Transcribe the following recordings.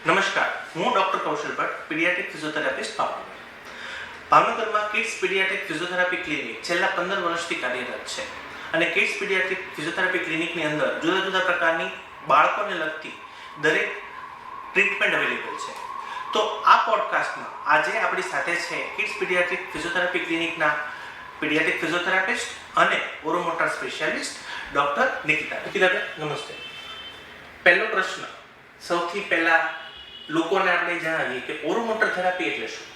નમસ્કાર, હું ડોક્ટર કૌશલ Bhatt, paediatric physiotherapist Bhavnagar. ભાવનગરમાં કિડ્સ પીડિયાટ્રિક ફિઝિયોથેરાપી ક્લિનિક છેલ્લા 15 વર્ષથી કાર્યરત છે અને કિડ્સ પીડિયાટ્રિક ફિઝિયોથેરાપી ક્લિનિકની અંદર જુદા જુદા પ્રકારની બાળકોને લગતી દરેક ટ્રીટમેન્ટ અવેલેબલ છે. તો આ પોડકાસ્ટમાં આજે આપણી સાથે છે કિડ્સ પીડિયાટ્રિક ફિઝિયોથેરાપી ક્લિનિકના પીડિયાટ્રિક ફિઝિયોથેરાપિસ્ટ અને ઓરોમોટર સ્પેશિયાલિસ્ટ ડોક્ટર નિકિતા. નિકિતાબેન, નમસ્તે. પહેલો પ્રશ્ન, સૌથી પહેલા લોકોને આપણે જણાવીએ કે ઓરોમોટર થેરાપી એટલે શું?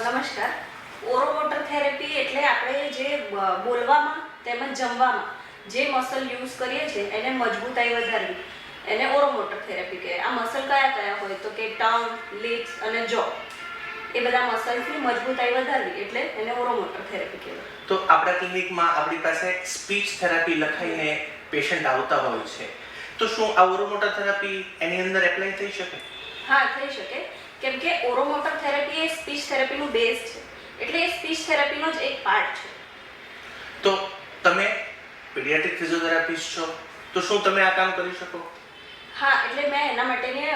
નમસ્કાર. ઓરોમોટર થેરાપી એટલે આપણે જે બોલવામાં તેમજ જમવામાં જે મસલ યુઝ કરીએ છીએ એને મજબૂતાઈ વધારવી, એને ઓરોમોટર થેરાપી કહેવાય. આ મસલ કયા કયા હોય તો કે ટંગ, લિપ્સ અને જો, એ બધા મસલની મજબૂતાઈ વધારવી એટલે એને ઓરોમોટર થેરાપી કહેવાય. તો આપણા ક્લિનિકમાં આપણી પાસે સ્પીચ થેરાપી લખાઈને પેશન્ટ આવતા હોય છે, તો શું આ ઓરોમોટર થેરાપી એની અંદર એપ્લાય થઈ શકે? હા, થઈ શકે. કેમ કે ઓરોમોટર થેરાપી એ સ્પીચ થેરાપીનું બેઝ છે, એટલે એ સ્પીચ થેરાપીનો જ એક પાર્ટ છે. તો તમે પીડિયાટ્રિક ફિઝિયોથેરાપિસ્ટ છો, તો શું તમે આ કામ કરી શકો? હા, એટલે મેં એના માટેની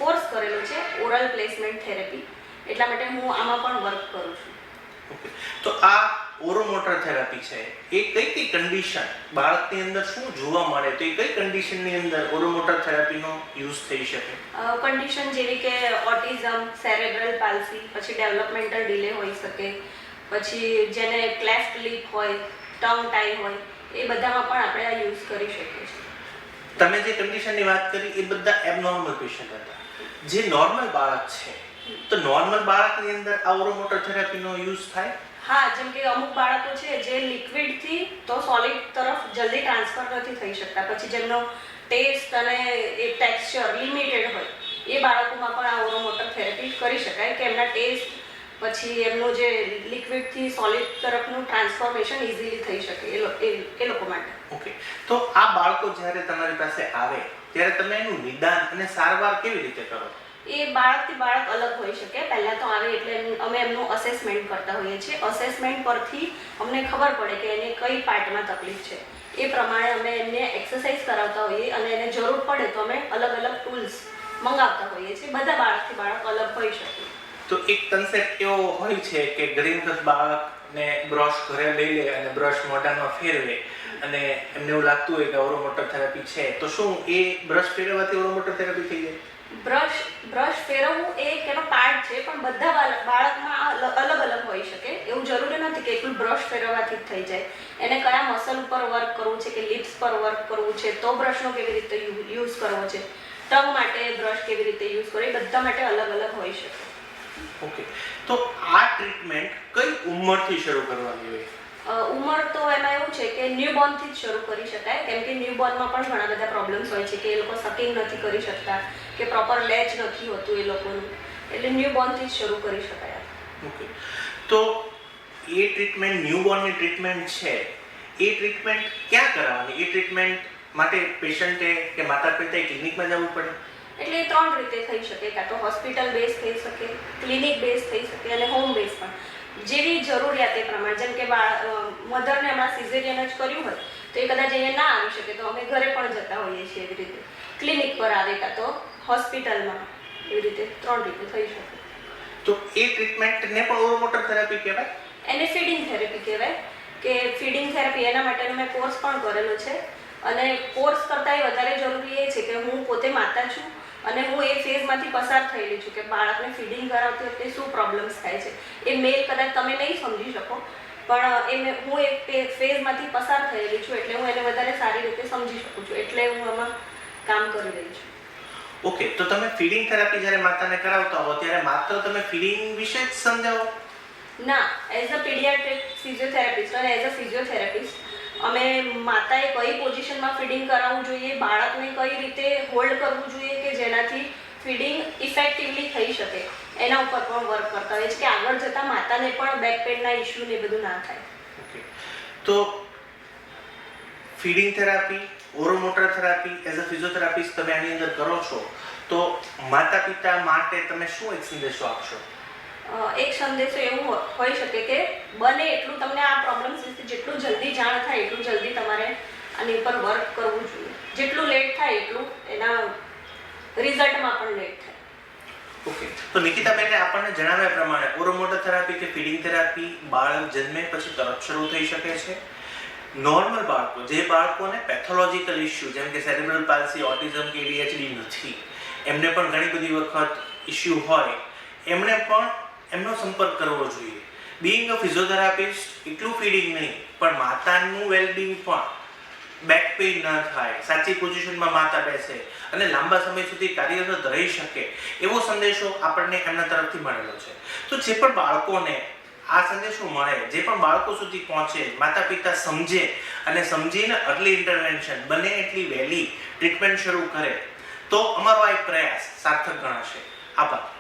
કોર્સ કરેલો છે, ઓરલ પ્લેસમેન્ટ થેરાપી. એટલા માટે હું આમાં પણ વર્ક કરું છું. ઓકે. તો આ ઓરોમોટર થેરાપી છે એ કઈ કઈ કન્ડિશન બાળકની અંદર શું જોવા મળે, તો એ કઈ કન્ડિશનની અંદર ઓરોમોટર થેરાપીનો યુઝ થઈ શકે? કન્ડિશન જેવી કે ઓટિઝમ, સેરેબ્રલ પાલ્સી, પછી ડેવલપમેન્ટલ ડિલે હોઈ શકે, પછી જેને ક્લેફ્ટ લિપ હોય, ટંગ ટાઈ હોય, એ બધામાં પણ આપણે આ યુઝ કરી શકીએ છીએ. તમે જે કન્ડિશનની વાત કરી એ બધા એબનોર્મલ પેશન્ટ હતા. જે નોર્મલ બાળક છે, તો નોર્મલ બાળકની અંદર આ ઓરોમોટર થેરાપીનો યુઝ થાય? હા, જેમ કે અમુક બાળકો છે જે લિક્વિડથી તો સોલિડ તરફ જલ્દી ટ્રાન્સફર નથી થઈ શકતા, પછી જેમનો ટેસ્ટ અને એ ટેક્સચર લિમિટેડ હોય, એ બાળકોમાં પણ આ ઓરોમોટર થેરાપી કરી શકાય કે એમના ટેસ્ટ પછી એમનું જે લિક્વિડથી સોલિડ તરફનું ટ્રાન્સફોર્મેશન ઇઝીલી થઈ શકે એ લોકો માટે. ઓકે. તો આ બાળકો જ્યારે તમારી પાસે આવે ત્યારે તમે એનું નિદાન અને સારવાર કેવી રીતે કરો? એ બાળકથી બાળક અલગ હોઈ શકે. પહેલાં તો આવે એટલે અમે એમનું અસેસમેન્ટ કરતા હોઈએ છીએ. અસેસમેન્ટ પરથી અમને ખબર પડે કે એને કઈ પાર્ટમાં તકલીફ છે. એ પ્રમાણે અમે એમને એક્સરસાઇઝ કરાવતા હોઈએ અને એને જરૂર પડે તો અમે અલગ અલગ ટૂલ્સ મંગાવતા હોઈએ છીએ. બધા બાળકથી બાળક અલગ હોઈ શકે. તો એક કન્સેપ્ટ એવો હોય છે કે ઘણી વખત બાળકને બ્રશ ઘરે લઈ લે અને બ્રશ મોઢામાં ફેરવે અને એમને એવું લાગતું હોય કે ઓરોમોટર થેરાપી છે, તો શું એ બ્રશ ફેરવવાથી ઓરોમોટર થેરાપી થઈ જાય? બ્રશ ફેરવવું એ એક એનો પાર્ટ છે, પણ બધા બાળકમાં અલગ અલગ હોઈ શકે. એવું જરૂરી નથી કે એકલું બ્રશ ફેરવવાથી જ થઈ જાય. એને કયા મસલ ઉપર વર્ક કરવું છે, કે લિપ્સ પર વર્ક કરવું છે, તો બ્રશનો કેવી રીતે યુઝ કરવો છે, ટંગ માટે બ્રશ કેવી રીતે યુઝ કરવો, એ બધા માટે અલગ અલગ હોઈ શકે. ઓકે. તો આ ટ્રીટમેન્ટ કઈ ઉંમરથી શરૂ કરવાની હોય? ઉંમર તો એમાં એવું છે કે ન્યૂબોર્નથી જ શરૂ કરી શકાય. કેમ કે ન્યૂબોર્નમાં પણ ઘણા બધા પ્રોબ્લેમ્સ હોય છે કે એ લોકો સકિંગ નથી કરી શકતા, કે પ્રોપર લેચ નથી હોતું એ લોકોનું, એટલે ન્યૂબોર્નથી જ શરૂ કરી શકાય. ઓકે. તો એ ટ્રીટમેન્ટ, ન્યૂબોર્નની ટ્રીટમેન્ટ છે, એ ટ્રીટમેન્ટ ક્યાં કરાવવાની? એ ટ્રીટમેન્ટ માટે પેશન્ટે કે માતા પિતાએ ક્લિનિકમાં જવું પડે? એટલે એ 3 રીતે થઈ શકે. કાં તો હોસ્પિટલ બેઝ થઈ શકે, ક્લિનિક બેઝ થઈ શકે અને હોમ બેઝ પણ. જેવી જરૂરિયાત એ પ્રમાણે. જેમ કે મધરને હમણાં સિઝેરિયન જ કર્યું હોય તો એ કદાચ અહીંયા ના આવી શકે તો અમે ઘરે પણ જતા હોઈએ છીએ. એવી રીતે ક્લિનિક પર આવે કાં તો હોસ્પિટલમાં. એવી રીતે 3 રીતે થઈ શકે. તો એ ટ્રીટમેન્ટને પણ ઓરોમોટર થેરાપી કહેવાય? એને ફીડિંગ થેરાપી કહેવાય. કે ફીડિંગ થેરાપી, એના માટેનો મેં કોર્સ પણ કરેલો છે. અને કોર્સ કરતાં વધારે જરૂરી એ છે કે હું પોતે માતા છું અને હું એ ફેઝમાંથી પસાર થયેલી છું કે બાળકને ફીડિંગ કરાવતી વખતે શું પ્રોબ્લેમ્સ થાય છે. એ મેલ કદાચ તમે નહીં સમજી શકો, પણ હું એ ફેઝમાંથી પસાર થયેલી છું, એટલે હું એને વધારે સારી રીતે સમજી શકું છું, એટલે હું આમાં કામ કરી રહી છું. ઓકે. તો તમે ફીડિંગ થેરાપી જ્યારે માતાને કરાવતા હો ત્યારે માત્ર તમે ફીડિંગ વિશે જ સમજાવો? ના, એઝ અ પીડિયાટ્રિક ફિઝિયોથેરાપિસ્ટ અને એઝ અ ફિઝિયોથેરાપિસ્ટ અમે માતાએ કઈ પોઝિશનમાં ફીડિંગ કરાવવું જોઈએ, બાળકને કઈ રીતે હોલ્ડ કરવું જોઈએ કે જેનાથી ફીડિંગ ઇફેક્ટિવલી થઈ શકે, એના ઉપર પણ વર્ક કરતા હોય છે કે આગળ જતાં માતાને પણ બેક પેનના ઇશ્યુ ને બધું ના થાય. ઓકે. તો feeding therapy, oromotor therapy as a physiotherapist તમે આની અંદર કરો છો, તો માતા પિતા માટે તમે શું એક સંદેશો આપશો? એક સંદેશો એવું હોઈ શકે કે બને એટલું તમને આ પ્રોબ્લેમ્સ વિશે જેટલું જલ્દી જાણ થાય એટલું જલ્દી તમારે આની ઉપર વર્ક કરવું જોઈએ. જેટલું લેટ થાય એટલું એના રિઝલ્ટમાં પણ લેટ થાય. ઓકે, તો નિકિતાબેને આપણને જણાવ્યા પ્રમાણે ઓરોમોટર થેરાપી કે ફીડિંગ થેરાપી બાળક જન્મે પછી તરત શરૂ થઈ શકે છે. નોર્મલ બાળકો, જે બાળકોને પેથોલોજીકલ ઇશ્યુ જેમ કે સેરેબ્રલ પાલ્સી, ઓટિઝમ કે ADHD નથી, એમને પણ ઘણી બધી વખત ઇશ્યુ હોય, એમણે પણ એમનો સંપર્ક કરવો જોઈએ. બિંગ અ ફિઝિયોથેરાપિસ્ટ એટલું ફીડિંગ નહીં પણ માતાનું વેલબિંગ પણ, બેક પેઇન ન થાય, સાચી પોઝિશનમાં માતા બેસે અને લાંબા સમય સુધી કાર્યરત રહી શકે એવો સંદેશો આપણને એમના તરફથી મળેલો છે. તો જે પણ બાળકોને આ સંદેશો મળે, જે પણ બાળકો સુધી પહોંચે, માતા પિતા સમજે અને સમજીને અર્લી ઇન્ટરવેન્શન બને એટલી વહેલી ટ્રીટમેન્ટ શરૂ કરે તો અમારો આ એક પ્રયાસ સાર્થક ગણાશે. આભાર.